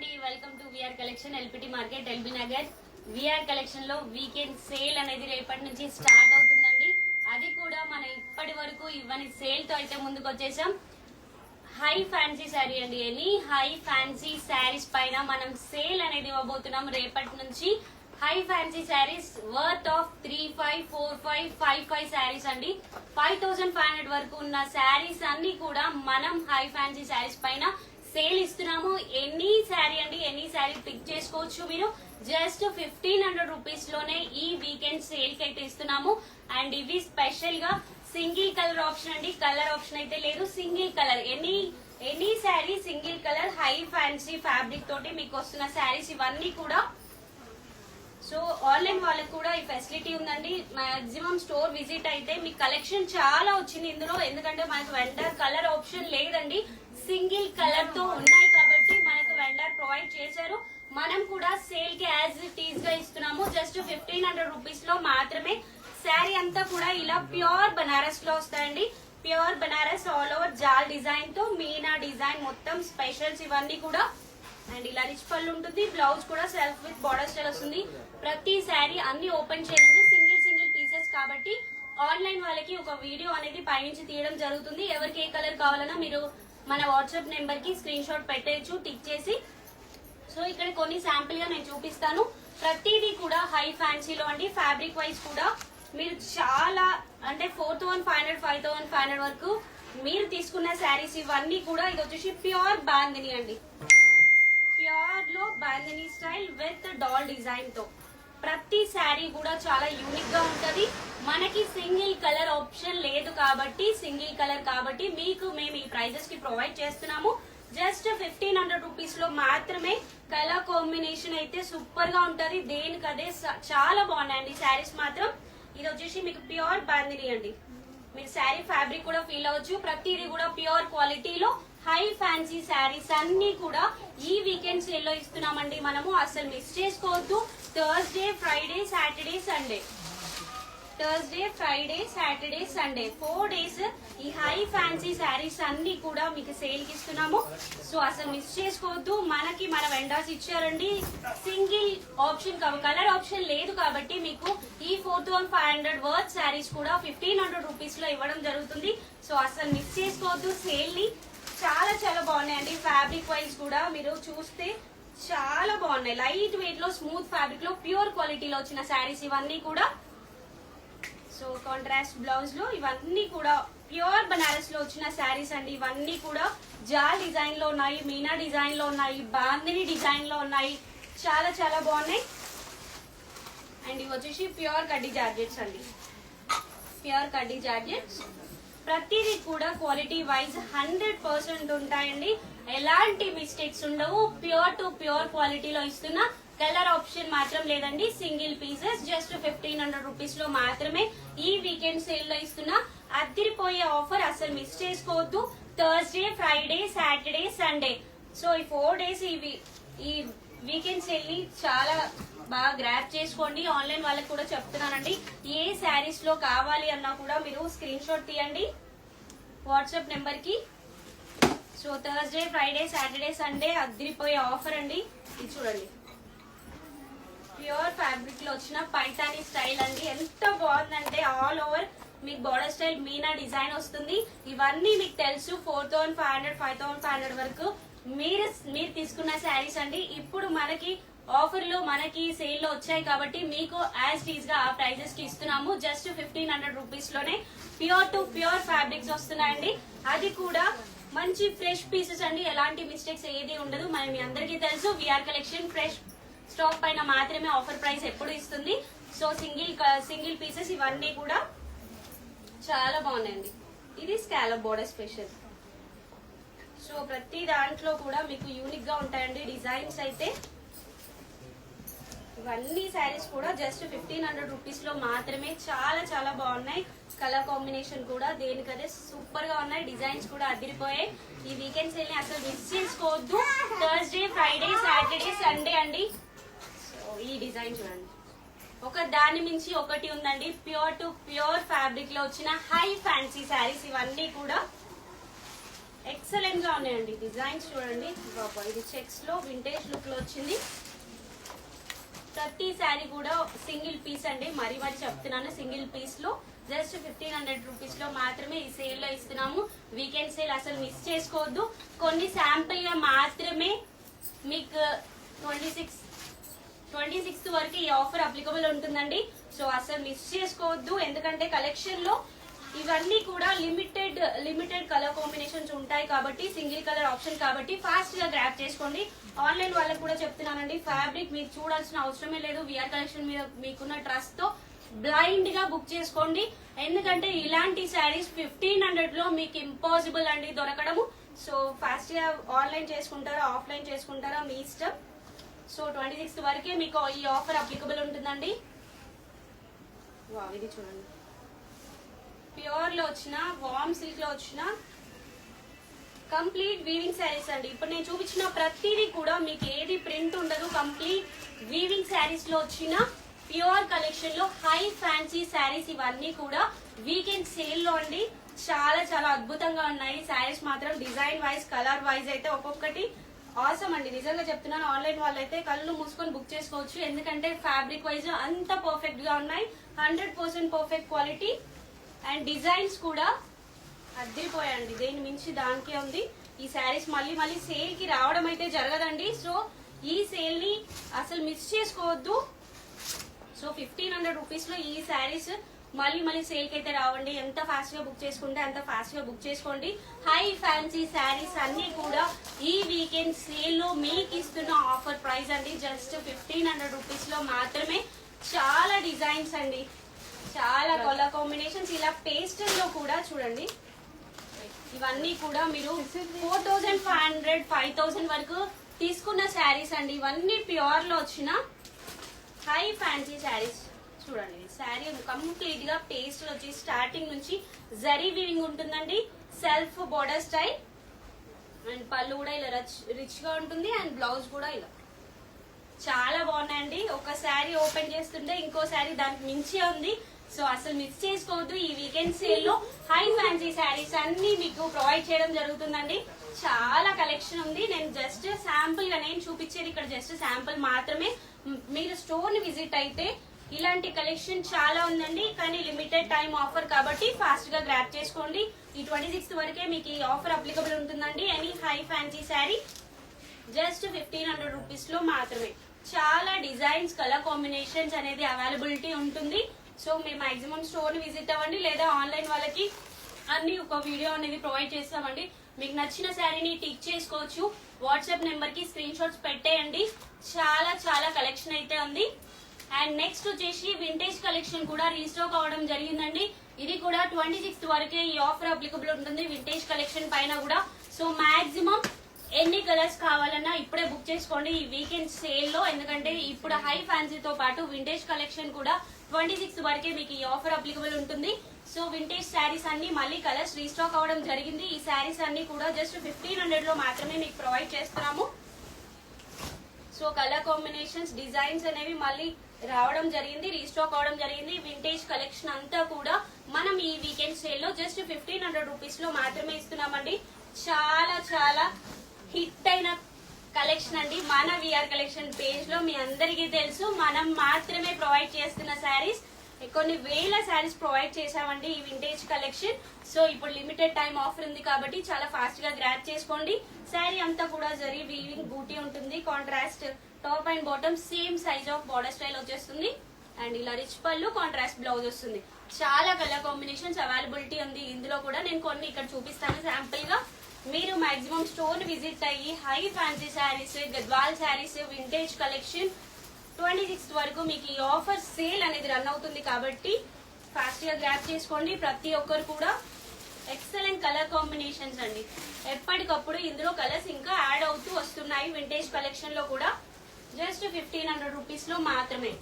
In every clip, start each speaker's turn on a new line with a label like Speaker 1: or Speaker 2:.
Speaker 1: అండి, welcome to VR collection LPT market LB Nagar. VR collection లో weekend sale అనేది రేపటి నుంచి స్టార్ట్ అవుతుందండి. అది కూడా మనం ఇప్పటి వరకు ఇవ్వని సేల్ తో అయితే ముందుకు వచ్చేసాం. హై ఫ్యాన్సీ శారీ అండి, ఎనీ హై ఫ్యాన్సీ శారీస్ పైన మనం సేల్ అనేది ఇవ్వబోతున్నాం రేపటి నుంచి. High fancy saris worth of 35, 45, 55 saris అండి. 5500 వరకు ఉన్న శారీస్ అన్ని కూడా మనం హై ఫ్యాన్సీ శారీస్ పైన సేల్ ఇస్తున్నాము. ఎనీ శారీ అండి, ఎనీ శారీ పిక్ చేసుకోవచ్చు మీరు. జస్ట్ 1500 రూపీస్ లోనే ఈ వీకెండ్ సేల్ కి అయితే ఇస్తున్నాము. అండ్ ఇవి స్పెషల్ గా సింగిల్ కలర్ ఆప్షన్ అండి, కలర్ ఆప్షన్ అయితే లేదు. Single colour any sari single colour high fancy fabric తోటి మీకు వస్తున్న శారీస్ ఇవన్నీ కూడా. సో ఆన్లైన్ వాళ్ళకి కూడా ఈ ఫెసిలిటీ ఉందండి. మాక్సిమం స్టోర్ విజిట్ అయితే మీకు కలెక్షన్ చాలా వచ్చింది ఇందులో. ఎందుకంటే మనకు వెండర్ కలర్ ఆప్షన్ లేదండి, సింగిల్ కలర్ తో ఉన్నాయి కాబట్టి మనకు వెండర్ ప్రొవైడ్ చేశారు. మనం కూడా సేల్ కి యాజ్ ఇట్ ఈజ్ గా ఇస్తున్నాము. జస్ట్ 1500 రూపీస్ లో మాత్రమే. శారీ అంతా కూడా ఇలా ప్యూర్ బనారస్ లో వస్తాయండి. ప్యూర్ బనారస్ ఆల్ ఓవర్ జాల్ డిజైన్ తో మీనా డిజైన్ మొత్తం స్పెషల్స్ ఇవన్నీ కూడా. అండ్ ఇలా రిచ్ పళ్ళు ఉంటుంది. బ్లౌజ్ కూడా సెల్ఫ్ విత్ బార్డర్ స్టైల్ వస్తుంది. ప్రతి శారీ అన్ని ఓపెన్ చేయండి, సింగిల్ పీసెస్ కాబట్టి ఆన్లైన్ వాళ్ళకి ఒక వీడియో అనేది పైనుంచి తీయడం జరుగుతుంది. ఎవరికి ఏ కలర్ కావాలన్నా మీరు మన వాట్సాప్ నెంబర్ కి స్క్రీన్ షాట్ పెట్టేయచ్చు టిక్ చేసి. సో ఇక్కడ కొన్ని శాంపిల్ గా నేను చూపిస్తాను. ప్రతిదీ కూడా హై ఫ్యాన్సీలో అండి. ఫ్యాబ్రిక్ వైజ్ కూడా మీరు చాలా అంటే 4500, 5500 వరకు మీరు తీసుకున్న శారీస్ ఇవన్నీ కూడా. ఇది వచ్చేసి ప్యూర్ బాందిని అండి, ప్యూర్ లో bandhani style with doll design తో. ప్రతి శారీ కూడా చాలా యూనిక్ గా ఉంటది. మనకి సింగిల్ కలర్ ఆప్షన్ లేదు కాబట్టి, సింగిల్ కలర్ కాబట్టి మీకు మేము ఈ ప్రైజెస్ కి ప్రొవైడ్ చేస్తున్నాము. జస్ట్ 1500 రూపీస్ లో మాత్రమే. కలర్ కాంబినేషన్ అయితే సూపర్ గా ఉంటది, దేనికదే చాలా బాగున్నాయండి శారీస్ మాత్రం. ఇది వచ్చేసి మీకు ప్యూర్ బాందిని అండి. మీరు శారీ ఫ్యాబ్రిక్ కూడా ఫీల్ అవ్వచ్చు. ప్రతిదీ కూడా ప్యూర్ క్వాలిటీలో హై ఫ్యాన్సీ శారీస్ అన్ని కూడా ఈ వీకెండ్ సేల్ లో ఇస్తున్నామండి మనము. అసలు మిస్ చేసుకోవద్దు. Thursday, Friday, Saturday, Sunday. Thursday, Friday, Saturday, Sunday 4 days ఈ హై ఫ్యాన్సీ శారీస్ అన్ని కూడా మీకు సేల్ కి ఇస్తున్నాము. సో అసలు మిస్ చేసుకోవద్దు. మనకి మన వెండర్స్ ఇచ్చారండి సింగిల్ ఆప్షన్, కలర్ ఆప్షన్ లేదు కాబట్టి మీకు ఈ 4500 వర్త్ శారీస్ కూడా 1500 రూపీస్ లో ఇవ్వడం జరుగుతుంది. సో అసలు మిస్ చేసుకోవద్దు సేల్ ని. చాలా చాలా బాగున్నాయండి. ఫ్యాబ్రిక్ వైజ్ కూడా మీరు చూస్తే చాలా బాగున్నాయి. లైట్ వెయిట్ లో, స్మూత్ ఫ్యాబ్రిక్ లో, ప్యూర్ క్వాలిటీలో వచ్చిన శారీస్ ఇవన్నీ కూడా. సో కాంట్రాస్ట్ బ్లౌజ్ లో ఇవన్నీ కూడా ప్యూర్ బనారస్ లో వచ్చిన శారీస్ అండి. ఇవన్నీ కూడా జాల్ డిజైన్ లో ఉన్నాయి, మీనా డిజైన్ లో ఉన్నాయి, బాందిని డిజైన్ లో ఉన్నాయి. చాలా చాలా బాగున్నాయి. అండ్ ఇవి వచ్చేసి ప్యూర్ కడ్డీ జార్జెట్స్ అండి, ప్యూర్ కడ్డీ జార్జెట్స్. ప్రతిదీ కూడా క్వాలిటీ వైజ్ 100% ఉంటాయండి. ఎలాంటి మిస్టేక్స్ ఉండవు. ప్యూర్ టు ప్యూర్ క్వాలిటీలో ఇస్తున్నా. కలర్ ఆప్షన్ మాత్రం లేదండి. సింగిల్ పీసెస్ జస్ట్ 1500 రూపీస్ లో మాత్రమే ఈ వీకెండ్ సేల్ లో ఇస్తున్నా. అదిరిపోయే ఆఫర్, అసలు మిస్ చేసుకోవద్దు. Thursday, Friday, Saturday, Sunday. So ఈ 4 days ఈ వీకెండ్ సేల్ ని చాలా బాగా గ్రాప్ చేసుకోండి. ఆన్లైన్ వాళ్ళకి కూడా చెప్తున్నానండి, ఏ శారీస్ లో కావాలి అన్నా కూడా మీరు స్క్రీన్ షాట్ తీయండి వాట్సాప్ నెంబర్ కి. So Thursday, Friday, Saturday, Sunday అదిరిపోయే ఆఫర్ అండి. ఇది చూడండి, ప్యూర్ ఫ్యాబ్రిక్ లో వచ్చిన పైతానీ స్టైల్ అండి. ఎంత బాగుందంటే ఆల్ ఓవర్ మీకు బార్డర్ స్టైల్ మీనా డిజైన్ వస్తుంది. ఇవన్నీ మీకు తెలుసు 4500, 5500 వరకు మీరు తీసుకున్న శారీస్ అండి. ఇప్పుడు మనకి ఆఫర్ లో మనకి సేల్ లో వచ్చాయి కాబట్టి మీకు యాజ్ టీజ్ గా ఆ ప్రైజెస్ కి ఇస్తున్నాము. జస్ట్ 1500 రూపీస్ లోనే ప్యూర్ టు ప్యూర్ ఫ్యాబ్రిక్స్ వస్తున్నాయండి. అది కూడా మంచి ఫ్రెష్ పీసెస్ అండి. ఎలాంటి మిస్టేక్స్ ఏది ఉండదు. మనం మీ అందరికీ తెలుసు విఆర్ కలెక్షన్ ఫ్రెష్ స్టాక్ పైన మాత్రమే ఆఫర్ ప్రైస్ ఎప్పుడు ఇస్తుంది. సో సింగిల్ పీసెస్ ఇవన్నీ కూడా చాలా బాగున్నాయండి. ఇది స్కాలప్ బోర్డర్ స్పెషల్. సో ప్రతి దాంట్లో కూడా మీకు యూనిక్ గా ఉంటాయండి డిజైన్స్ అయితే. ఇవన్నీ శారీస్ కూడా జస్ట్ 1500 రూపీస్ లో మాత్రమే. చాలా చాలా బాగున్నాయి. కలర్ కాంబినేషన్ కూడా దేనికదే సూపర్ గా ఉన్నాయి. డిజైన్స్ కూడా అదిరిపోయాయి. ఈ వీకెండ్ సేల్ ని అసలు మిస్ చేసుకోవద్దు. థర్స్డే, ఫ్రైడే, సాటర్డే, సండే అండి. ఈ డిజైన్ చూడండి, ఒక దాని మించి ఒకటి ఉందండి. ప్యూర్ టు ప్యూర్ ఫ్యాబ్రిక్ లో వచ్చిన హై ఫ్యాన్సీ శారీస్ ఇవన్నీ కూడా. ఎక్సలెంట్ గా ఉన్నాయండి డిజైన్స్ చూడండి. ఇది చెక్స్ లో వింటేజ్ లుక్ లో వచ్చింది. ప్రతి శారీ కూడా సింగిల్ పీస్ అండి, మరీ చెప్తున్నాను. సింగిల్ పీస్ లో జస్ట్ 1500 రూపీస్ లో మాత్రమే ఈ సేల్ లో ఇస్తున్నాము. వీకెండ్ సేల్ అసలు మిస్ చేసుకోవద్దు. కొన్ని శాంపుల్ గా మాత్రమే మీకు 26th వరకు ఈ ఆఫర్ అప్లికబుల్ ఉంటుందండి. సో అసలు మిస్ చేసుకోవద్దు, ఎందుకంటే కలెక్షన్ లో ఇవన్నీ కూడా లిమిటెడ్ కలర్ కాంబినేషన్స్ ఉంటాయి కాబట్టి, సింగిల్ కలర్ ఆప్షన్ కాబట్టి ఫాస్ట్ గా గ్రాప్ చేసుకోండి. ఆన్లైన్ వాళ్ళకి కూడా చెప్తున్నానండి, ఫ్యాబ్రిక్ మీరు చూడాల్సిన అవసరమే లేదు. విఆర్ కలెక్షన్ మీద మీకున్న ట్రస్ట్ తో బ్లైండ్ గా బుక్ చేసుకోండి. ఎందుకంటే ఇలాంటి శారీస్ 1500 లో మీకు ఇంపాసిబుల్ అండి దొరకడము. సో ఫాస్ట్ గా ఆన్లైన్ చేసుకుంటారా ఆఫ్లైన్ చేసుకుంటారా మీ ఇష్టం. సో 26th వరకే మీకు ఈ ఆఫర్ అప్లికబుల్ ఉంటుందండి. ఇది చూడండి, ప్యూర్ లో వచ్చిన వార్మ్ సిల్క్ లో వచ్చిన కంప్లీట్ వీవింగ్ శారీస్ అండి. ఇప్పుడు నేను చూపించిన ప్రతిదీ కూడా మీకు ఏది ప్రింట్ ఉండదు. కంప్లీట్ వీవింగ్ శారీస్ లో వచ్చిన ప్యూర్ కలెక్షన్ లో హై ఫ్యాన్సీ శారీస్ ఇవన్నీ కూడా వీకెండ్ సేల్ లో అండి. చాలా చాలా అద్భుతంగా ఉన్నాయి శారీస్ మాత్రం. డిజైన్ వైజ్ కలర్ వైజ్ అయితే ఒక్కొక్కటి ఆసమ్ అండి, నిజంగా చెప్తున్నాను. ఆన్లైన్ వాళ్ళైతే కళ్ళు మూసుకొని బుక్ చేసుకోవచ్చు, ఎందుకంటే ఫ్యాబ్రిక్ వైజ్ అంత పర్ఫెక్ట్ గా ఉన్నాయి. 100% పర్ఫెక్ట్ క్వాలిటీ అండ్ డిజైన్స్ కూడా అద్దరిపోయాయండి. దేని మించి దానికే ఉంది. ఈ శారీస్ మళ్ళీ సేల్ కి రావడం అయితే జరగదండి. సో ఈ సేల్ ని అసలు మిస్ చేసుకోవద్దు. సో 1500 రూపీస్ లో ఈ శారీస్ మళ్ళీ సేల్ కి అయితే రావండి. ఎంత ఫాస్ట్ గా బుక్ చేసుకుంటే అంత ఫాస్ట్ గా బుక్ చేసుకోండి. హై ఫ్యాన్సీ శారీస్ అన్ని కూడా ఈ వీకెండ్ సేల్ లో మీకు ఇస్తున్న ఆఫర్ ప్రైస్ అండి. జస్ట్ 1500 రూపీస్ లో మాత్రమే. చాలా డిజైన్స్ అండి, చాలా కలర్ కాంబినేషన్స్. ఇలా పేస్టల్ లో కూడా చూడండి, ఇవన్నీ కూడా మీరు 4500 5000 వరకు తీసుకున్న శారీస్ అండి. ఇవన్నీ ప్యూర్ లో వచ్చిన హై ఫ్యాన్సీ శారీస్. చూడండి, శారీ కంప్లీట్ గా పేస్ట్ వచ్చి స్టార్టింగ్ నుంచి జరీ వీవింగ్ ఉంటుందండి. సెల్ఫ్ బోర్డర్ స్టైల్ అండ్ పళ్ళు కూడా ఇలా రిచ్ గా ఉంటుంది. అండ్ బ్లౌజ్ కూడా ఇలా చాలా బాగున్నాయండి. ఒక శారీ ఓపెన్ చేస్తుంటే ఇంకో శారీ దానికి మించి ఉంది. సో అసలు మిస్ చేసుకోవద్దు. ఈ వీకెండ్ సేల్ లో హై ఫ్యాన్సీ శారీస్ అన్ని మీకు ప్రొవైడ్ చేయడం జరుగుతుందండి. చాలా కలెక్షన్ ఉంది. నేను జస్ట్ శాంపుల్ గా నేను చూపించేది ఇక్కడ జస్ట్ శాంపుల్ మాత్రమే. మీరు స్టోర్ ని విజిట్ అయితే ఇలాంటి కలెక్షన్ చాలా ఉందండి, కానీ లిమిటెడ్ టైం ఆఫర్ కాబట్టి ఫాస్ట్ గా గ్రాప్ చేసుకోండి. ఈ 26th వరకే మీకు ఈ ఆఫర్ అప్లికబుల్ ఉంటుందండి. Any high fancy sari just 1500 rupees లో మాత్రమే. చాలా డిజైన్స్ కలర్ కాంబినేషన్స్ అనేది అవైలబిలిటీ ఉంటుంది. సో మీరు మాక్సిమం స్టోర్ ని విజిట్ అవ్వండి, లేదా ఆన్లైన్ వాళ్ళకి అన్ని ఒక వీడియో అనేది ప్రొవైడ్ చేస్తామండి. మీకు నచ్చిన శారీని టిక్ చేసుకోవచ్చు. వాట్సాప్ నెంబర్ కి స్క్రీన్ షాట్స్ పెట్టేయండి. చాలా చాలా కలెక్షన్ అయితే ఉంది. అండ్ నెక్స్ట్ వచ్చేసి వింటేజ్ కలెక్షన్ కూడా రీస్టాక్ అవడం జరిగిందండి. ఇది కూడా 26th వరకే ఈ ఆఫర్ అప్లికబుల్ ఉంటుంది వింటేజ్ కలెక్షన్ పైన కూడా. సో మాక్సిమం ఎన్ని కలర్స్ కావాలన్నా ఇప్పుడే బుక్ చేసుకోండి ఈ వీకెండ్ సేల్ లో. ఎందుకంటే ఇప్పుడు హై ఫ్యాన్సీతో పాటు వింటేజ్ కలెక్షన్ కూడా 26th వరకే మీకు ఈ ఆఫర్ అప్లికబుల్ ఉంటుంది. సో వింటేజ్ శారీస్ అన్ని మళ్ళీ కలర్స్ రీస్టాక్ అవడం జరిగింది. ఈ శారీస్ అన్ని కూడా జస్ట్ 1500 లో మాత్రమే మీకు ప్రొవైడ్ చేస్తున్నాము. సో కలర్ కాంబినేషన్స్ డిజైన్స్ అనేవి మళ్ళీ రావడం జరిగింది, రీస్టాక్ అవడం జరిగింది. వింటేజ్ కలెక్షన్ అంతా కూడా మనం ఈ వీకెండ్ సేల్ లో జస్ట్ 1500 రూపీస్ లో మాత్రమే ఇస్తున్నామండి. చాలా చాలా హిట్ అయిన కలెక్షన్ అండి. మన విఆర్ కలెక్షన్ పేజ్ లో మీ అందరికీ తెలుసు, మనం మాత్రమే ప్రొవైడ్ చేస్తున్న శారీస్. కొన్ని వేల శారీస్ ప్రొవైడ్ చేశామండి ఈ వింటేజ్ కలెక్షన్. సో ఇప్పుడు లిమిటెడ్ టైం ఆఫర్ ఉంది కాబట్టి చాలా ఫాస్ట్ గా గ్రాప్ చేసుకోండి. శారీ అంతా కూడా జరీ వీవింగ్ బూటీ ఉంటుంది. Contrast top and bottom same size of border style వచ్చేస్తుంది. అండ్ ఇలా రిచ్ పళ్ళు, కాంట్రాస్ట్ బ్లౌజ్ వస్తుంది. చాలా కలర్ కాంబినేషన్స్ అవైలబిలిటీ ఉంది ఇందులో కూడా. నేను కొన్ని ఇక్కడ చూపిస్తాను శాంపుల్ గా. మీరు మాక్సిమం స్టోర్ విజిట్ అయ్యి high fancy saris, Gadwal saris, vintage collection 26th వరకు మీకు ఈ ఆఫర్ సేల్ అనేది రన్ అవుతుంది కాబట్టి ఫాస్ట్ గా గ్రాప్ చేసుకోండి. ప్రతి ఒక్కరు కూడా ఎక్సలెంట్ కలర్ కాంబినేషన్స్ అండి. ఎప్పటికప్పుడు ఇందులో కలర్స్ ఇంకా యాడ్ అవుతూ వస్తున్నాయి వింటేజ్ కలెక్షన్ లో కూడా. జస్ట్ 1500 రూపీస్ లో మాత్రమే.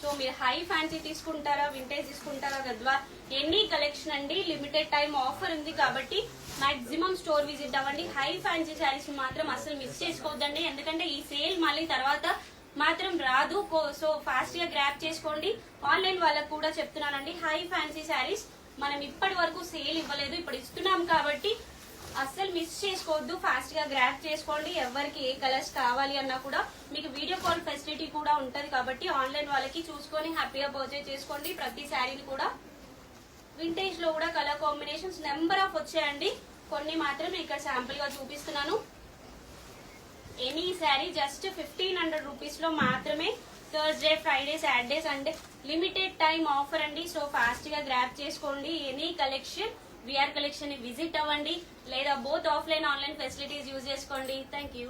Speaker 1: సో మీరు హై ఫ్యాన్సీ తీసుకుంటారా, వింటేజ్ తీసుకుంటారా, గద్వాల్ ఎనీ కలెక్షన్ అండి. లిమిటెడ్ టైం ఆఫర్ ఉంది కాబట్టి మాక్సిమం స్టోర్ విజిట్ అవ్వండి. హై ఫ్యాన్సీ శారీస్ మాత్రం అసలు మిస్ చేసుకోవద్దండి, ఎందుకంటే ఈ సేల్ మళ్ళీ తర్వాత మాత్రం రాదు. సో ఫాస్ట్ గా గ్రాప్ చేసుకోండి. ఆన్లైన్ వాళ్ళకు కూడా చెప్తున్నానండి, హై ఫ్యాన్సీ శారీస్ మనం ఇప్పటి వరకు సేల్ ఇవ్వలేదు, ఇప్పుడు ఇస్తున్నాం కాబట్టి అస్సలు మిస్ చేసుకోవద్దు, ఫాస్ట్ గా గ్రాప్ చేసుకోండి. ఎవరికి ఏ కలర్స్ కావాలి అన్నా కూడా మీకు వీడియో కాల్ ఫెసిలిటీ కూడా ఉంటది కాబట్టి ఆన్లైన్ వాళ్ళకి చూసుకొని హ్యాపీగా పర్చేజ్ చేసుకోండి. ప్రతి శారీని కూడా వింటేజ్ లో కూడా కలర్ కాంబినేషన్స్ నెంబర్ ఆఫ్ వచ్చాయండి, కొన్ని మాత్రమే ఇక్కడ శాంపుల్ గా చూపిస్తున్నాను. ఎనీ శారీ జస్ట్ 1500 రూపీస్ లో మాత్రమే. Thursday, Friday, Saturday, Sunday limited time offer అండి. సో ఫాస్ట్ గా గ్రాప్ చేసుకోండి. ఎనీ కలెక్షన్ విఆర్ కలెక్షన్ ని విజిట్ అవ్వండి, లేదా both offline online facilities use చేసుకోండి. Thank you.